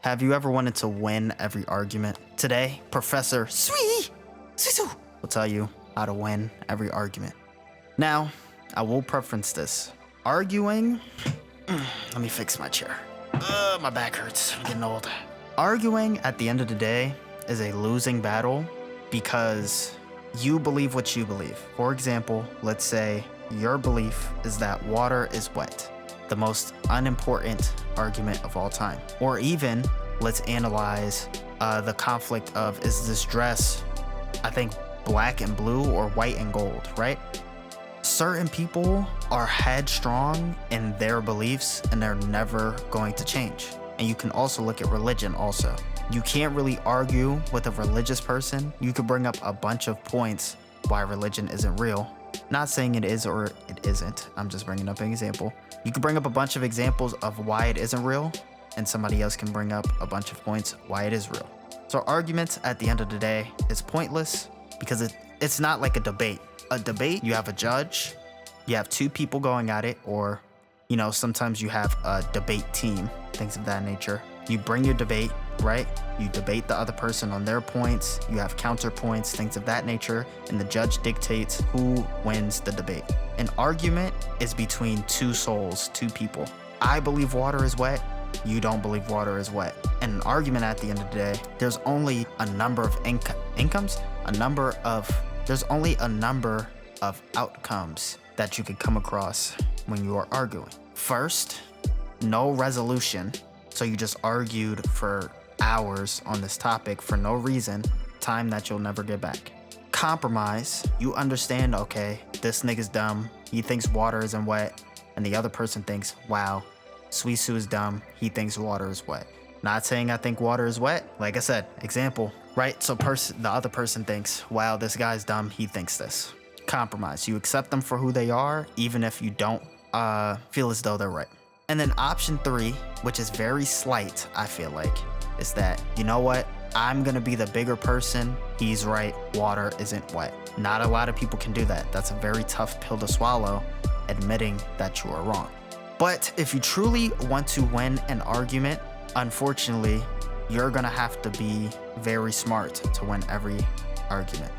Have you ever wanted to win every argument? Today, Professor Sui will tell you how to win every argument. Now, I will preference this. Arguing, let me fix my chair. My back hurts, I'm getting old. Arguing at the end of the day is a losing battle because you believe what you believe. For example, let's say your belief is that water is wet, the most unimportant argument of all time. Or even, let's analyze the conflict of, is this dress, I think, black and blue or white and gold, right? Certain people are headstrong in their beliefs and they're never going to change. And you can also look at religion also. You can't really argue with a religious person. You could bring up a bunch of points why religion isn't real. Not saying it is or it isn't. I'm just bringing up an example. You could bring up a bunch of examples of why it isn't real, and somebody else can bring up a bunch of points why it is real. So arguments at the end of the day is pointless because it's not like a debate. A debate, you have a judge, you have two people going at it, or, you know, sometimes you have a debate team, things of that nature. You bring your debate, right? You debate the other person on their points, you have counterpoints, things of that nature, and the judge dictates who wins the debate. An argument is between two souls, two people. I believe water is wet, you don't believe water is wet. And an argument at the end of the day, there's only a number of there's only a number of outcomes that you could come across when you are arguing. First, no resolution. So you just argued for hours on this topic for no reason, time that you'll never get back. Compromise, you understand, okay, this nigga's dumb, he thinks water isn't wet, and the other person thinks, wow, Suisu is dumb, he thinks water is wet. Not saying I think water is wet, like I said, example, right? So the other person thinks, wow, this guy's dumb, he thinks this. Compromise, you accept them for who they are, even if you don't feel as though they're right. And then option 3, which is very slight, I feel like, is that, you know what? I'm gonna be the bigger person. He's right, water isn't wet. Not a lot of people can do that. That's a very tough pill to swallow, admitting that you are wrong. But if you truly want to win an argument, unfortunately, you're gonna have to be very smart to win every argument.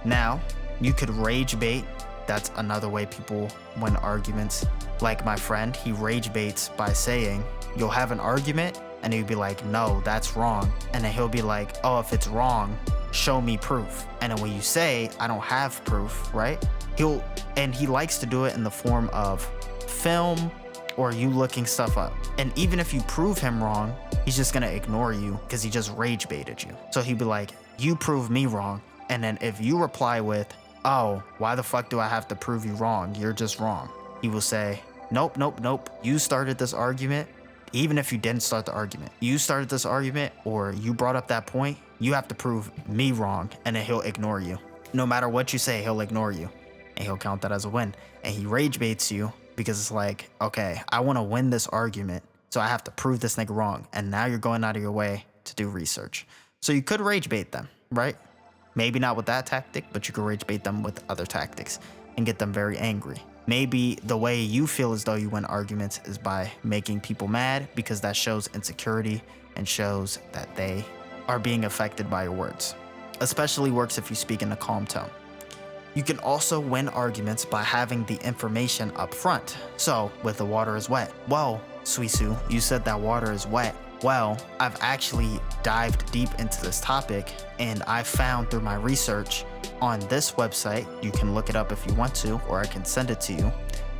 Now, you could rage bait. That's another way people win arguments. Like my friend, he rage baits by saying, you'll have an argument, and he'll be like, no, that's wrong. And then he'll be like, oh, if it's wrong, show me proof. And then when you say, I don't have proof, right? He likes to do it in the form of film or you looking stuff up. And even if you prove him wrong, he's just gonna ignore you because he just rage baited you. So he'd be like, you prove me wrong. And then if you reply with, oh, why the fuck do I have to prove you wrong? You're just wrong. He will say, nope. You started this argument. Even if you didn't start the argument, you started this argument or you brought up that point, you have to prove me wrong, and then he'll ignore you. No matter what you say, he'll ignore you and he'll count that as a win. And he rage baits you because it's like, okay, I want to win this argument, so I have to prove this nigga wrong. And now you're going out of your way to do research. So you could rage bait them, right? Maybe not with that tactic, but you could rage bait them with other tactics and get them very angry. Maybe the way you feel as though you win arguments is by making people mad, because that shows insecurity and shows that they are being affected by your words. Especially works if you speak in a calm tone. You can also win arguments by having the information up front. So, with the water is wet. Well, Suisu, you said that water is wet. Well, I've actually dived deep into this topic, and I found through my research on this website, you can look it up if you want to, or I can send it to you.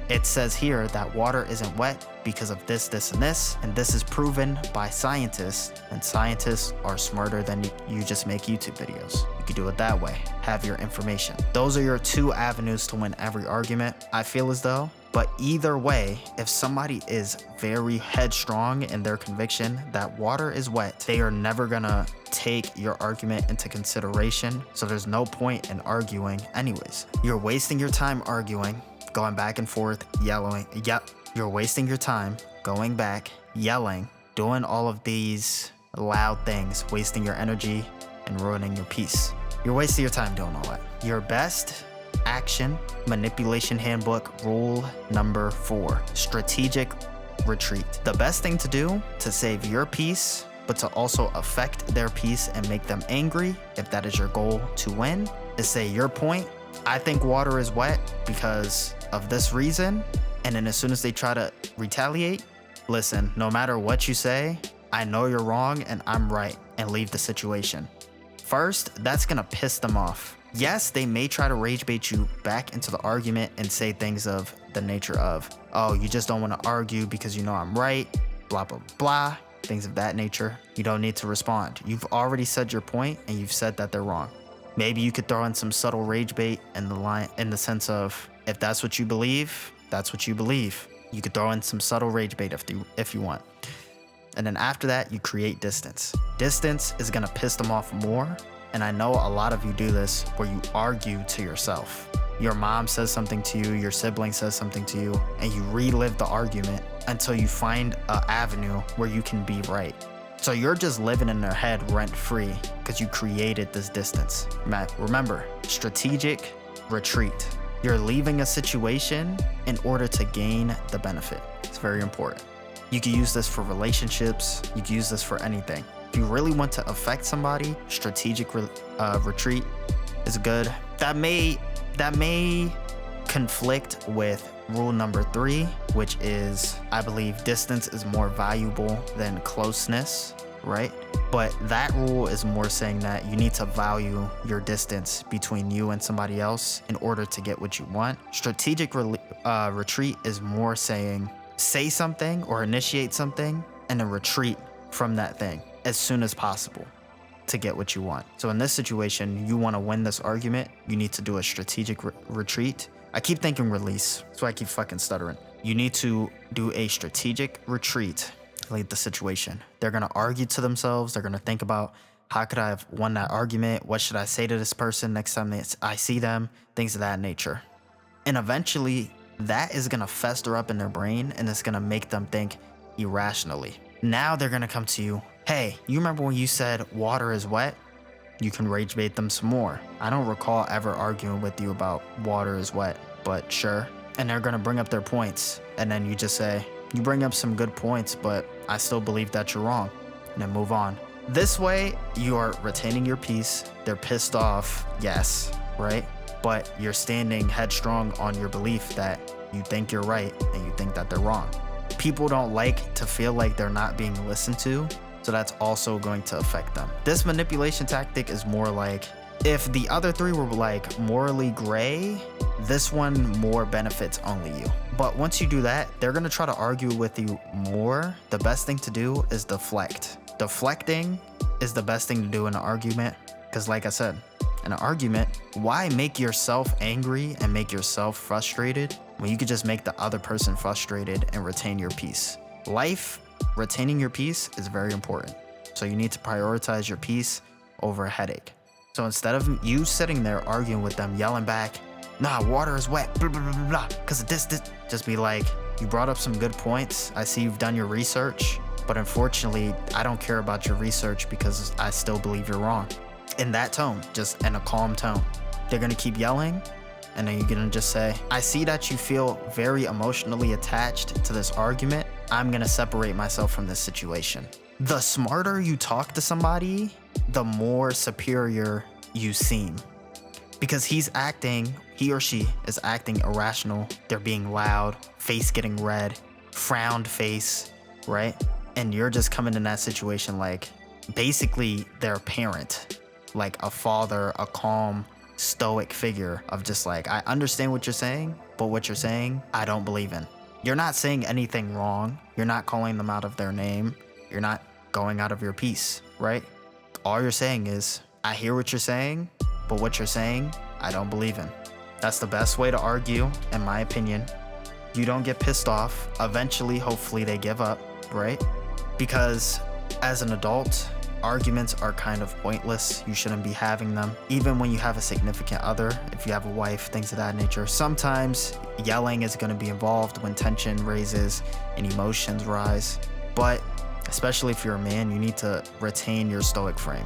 It says here that water isn't wet because of this, and this is proven by scientists, and scientists are smarter than you just make YouTube videos. You could do it that way, have your information. Those are your two avenues to win every argument, I feel as though. But either way, if somebody is very headstrong in their conviction that water is wet, they are never gonna take your argument into consideration. So there's no point in arguing anyways. You're wasting your time arguing, going back and forth, yelling. You're wasting your time going back, yelling, doing all of these loud things, wasting your energy and ruining your peace. You're wasting your time doing all that. Your best action manipulation handbook rule number 4: strategic retreat. The best thing to do to save your peace but to also affect their peace and make them angry, if that is your goal to win, is say your point. I think water is wet because of this reason. And then as soon as they try to retaliate, listen, no matter what you say, I know you're wrong and I'm right, and leave the situation. First, that's gonna piss them off. Yes, they may try to rage bait you back into the argument and say things of the nature of, oh, you just don't want to argue because you know I'm right, blah, blah, blah, things of that nature. You don't need to respond. You've already said your point and you've said that they're wrong. Maybe you could throw in some subtle rage bait in the sense of, if that's what you believe, that's what you believe. You could throw in some subtle rage bait if you want. And then after that, you create distance. Distance is gonna piss them off more. And I know a lot of you do this where you argue to yourself. Your mom says something to you, your sibling says something to you, and you relive the argument until you find an avenue where you can be right. So you're just living in their head rent free because you created this distance. Remember, strategic retreat. You're leaving a situation in order to gain the benefit. It's very important. You can use this for relationships. You can use this for anything. If you really want to affect somebody, strategic retreat is good. That may conflict with rule number 3, which is, I believe, distance is more valuable than closeness, right? But that rule is more saying that you need to value your distance between you and somebody else in order to get what you want. Strategic retreat is more saying, say something or initiate something and then retreat from that thing as soon as possible to get what you want. So in this situation, you want to win this argument, you need to do a strategic retreat. I keep thinking release, so I keep fucking stuttering. You need to do a strategic retreat to lead the situation. They're gonna argue to themselves. They're gonna think about, how could I have won that argument? What should I say to this person next time I see them? Things of that nature. And eventually, that is gonna fester up in their brain and it's gonna make them think irrationally. Now they're gonna come to you, hey, you remember when you said water is wet? You can rage bait them some more. I don't recall ever arguing with you about water is wet, but sure. And they're gonna bring up their points. And then you just say, you bring up some good points, but I still believe that you're wrong. And then move on. This way, you are retaining your peace. They're pissed off, yes, right? But you're standing headstrong on your belief that you think you're right and you think that they're wrong. People don't like to feel like they're not being listened to, so that's also going to affect them. This manipulation tactic is more like, if the other 3 were like morally gray, this one more benefits only you. But once you do that, they're gonna try to argue with you more. The best thing to do is deflect. Deflecting is the best thing to do in an argument, because like I said, in an argument, why make yourself angry and make yourself frustrated when you could just make the other person frustrated and retain your peace? Life, retaining your peace is very important. So you need to prioritize your peace over a headache. So instead of you sitting there arguing with them, yelling back, nah, water is wet, blah, blah, blah, blah, because of this, just be like, you brought up some good points. I see you've done your research, but unfortunately, I don't care about your research because I still believe you're wrong. In that tone, just in a calm tone. They're gonna keep yelling, and then you're gonna just say, I see that you feel very emotionally attached to this argument. I'm gonna separate myself from this situation. The smarter you talk to somebody, the more superior you seem. Because he or she is acting irrational. They're being loud, face getting red, frowned face, right? And you're just coming in that situation like basically their parent, like a father, a calm, stoic figure of just like, I understand what you're saying, but what you're saying, I don't believe in. You're not saying anything wrong. You're not calling them out of their name. You're not going out of your piece, right? All you're saying is, I hear what you're saying, but what you're saying, I don't believe in. That's the best way to argue, in my opinion. You don't get pissed off. Eventually, hopefully they give up, right? Because as an adult, arguments are kind of pointless. You shouldn't be having them. Even when you have a significant other, if you have a wife, things of that nature. Sometimes yelling is going to be involved when tension raises and emotions rise. But especially if you're a man, you need to retain your stoic frame.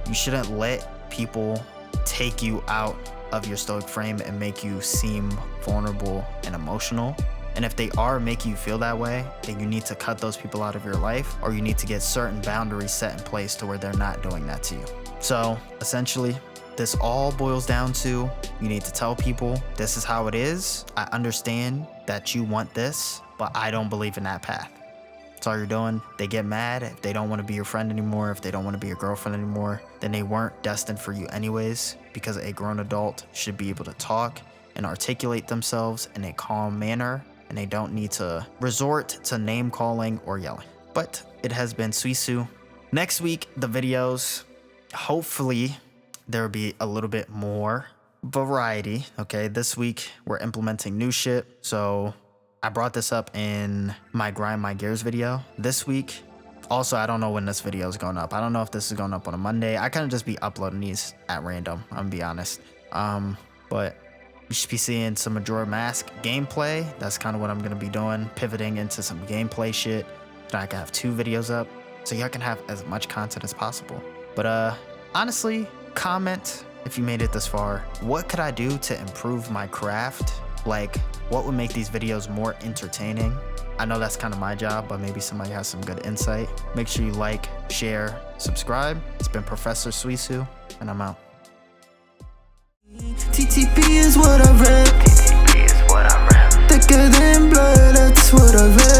You shouldn't let people take you out of your stoic frame and make you seem vulnerable and emotional. And if they are making you feel that way, then you need to cut those people out of your life, or you need to get certain boundaries set in place to where they're not doing that to you. So essentially, this all boils down to you need to tell people this is how it is. I understand that you want this, but I don't believe in that path. That's all you're doing. They get mad if they don't want to be your friend anymore, if they don't want to be your girlfriend anymore, then they weren't destined for you anyways, because a grown adult should be able to talk and articulate themselves in a calm manner, and they don't need to resort to name calling or yelling. But it has been Suisu. Next week, the videos, hopefully there will be a little bit more variety. Okay, this week we're implementing new shit. So I brought this up in my Grind My Gears video. This week, also, I don't know when this video is going up. I don't know if this is going up on a Monday. I kind of just be uploading these at random, I'm gonna be honest. But you should be seeing some Majora Mask gameplay. That's kind of what I'm gonna be doing, pivoting into some gameplay shit so I can have 2 videos up so y'all can have as much content as possible. But honestly, comment if you made it this far. What could I do to improve my craft? Like, what would make these videos more entertaining? I know that's kind of my job, but maybe somebody has some good insight. Make sure you like, share, subscribe. It's been Professor Suisu, and I'm out. TTP is what I rap. Thicker than blood, that's what I rap.